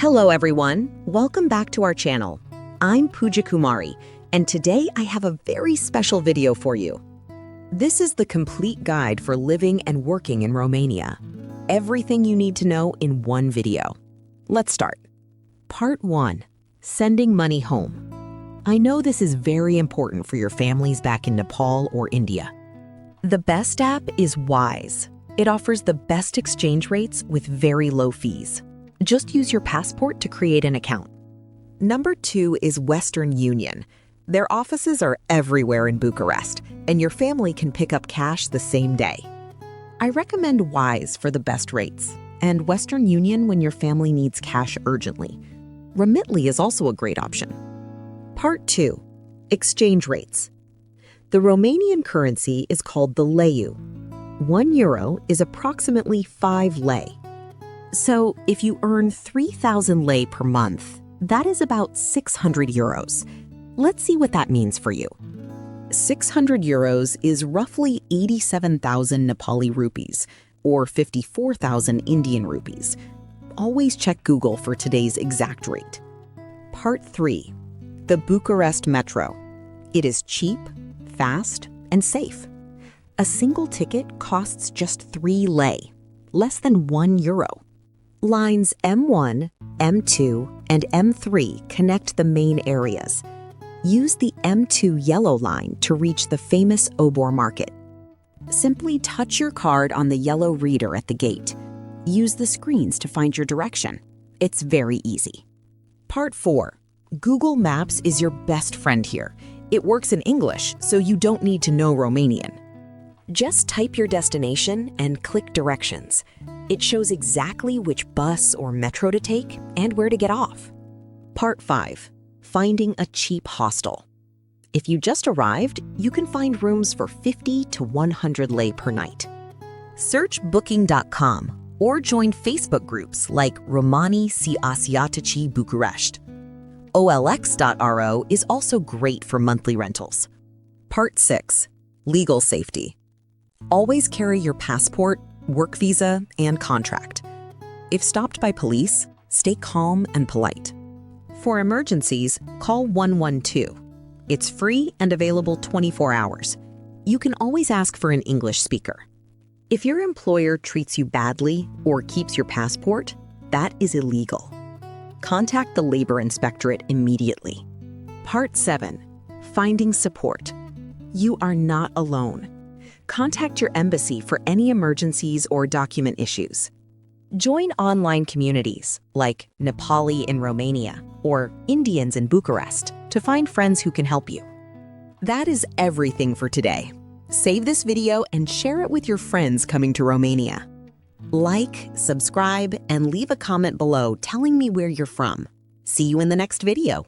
Hello everyone, welcome back to our channel. I'm Puja Kumari, and today I have a very special video for you. This is the complete guide for living and working in Romania. Everything you need to know in one video. Let's start. Part 1. Sending money home. I know this is very important for your families back in Nepal or India. The best app is Wise. It offers the best exchange rates with very low fees. Just use your passport to create an account. Number 2 is Western Union. Their offices are everywhere in Bucharest, and your family can pick up cash the same day. I recommend Wise for the best rates, and Western Union when your family needs cash urgently. Remitly is also a great option. Part 2. Exchange rates. The Romanian currency is called the leu. 1 euro is approximately 5 lei. So if you earn 3,000 lei per month, that is about 600 euros. Let's see what that means for you. 600 euros is roughly 87,000 Nepali rupees, or 54,000 Indian rupees. Always check Google for today's exact rate. Part 3. The Bucharest Metro. It is cheap, fast, and safe. A single ticket costs just 3 lei, less than 1 euro. Lines M1, M2, and M3 connect the main areas. Use the M2 yellow line to reach the famous Obor market. Simply touch your card on the yellow reader at the gate. Use the screens to find your direction. It's very easy. Part 4. Google Maps is your best friend here. It works in English, so you don't need to know Romanian. Just type your destination and click directions. It shows exactly which bus or metro to take and where to get off. Part 5. Finding a cheap hostel. If you just arrived, you can find rooms for 50 to 100 lei per night. Search booking.com or join Facebook groups like Romani si Asiatici Bucharest. OLX.ro is also great for monthly rentals. Part 6. Legal safety. Always carry your passport, work visa, and contract. If stopped by police, stay calm and polite. For emergencies, call 112. It's free and available 24 hours. You can always ask for an English speaker. If your employer treats you badly or keeps your passport, that is illegal. Contact the Labor Inspectorate immediately. Part 7. Finding support. You are not alone. Contact your embassy for any emergencies or document issues. Join online communities like Nepali in Romania or Indians in Bucharest to find friends who can help you. That is everything for today. Save this video and share it with your friends coming to Romania. Like, subscribe, and leave a comment below telling me where you're from. See you in the next video.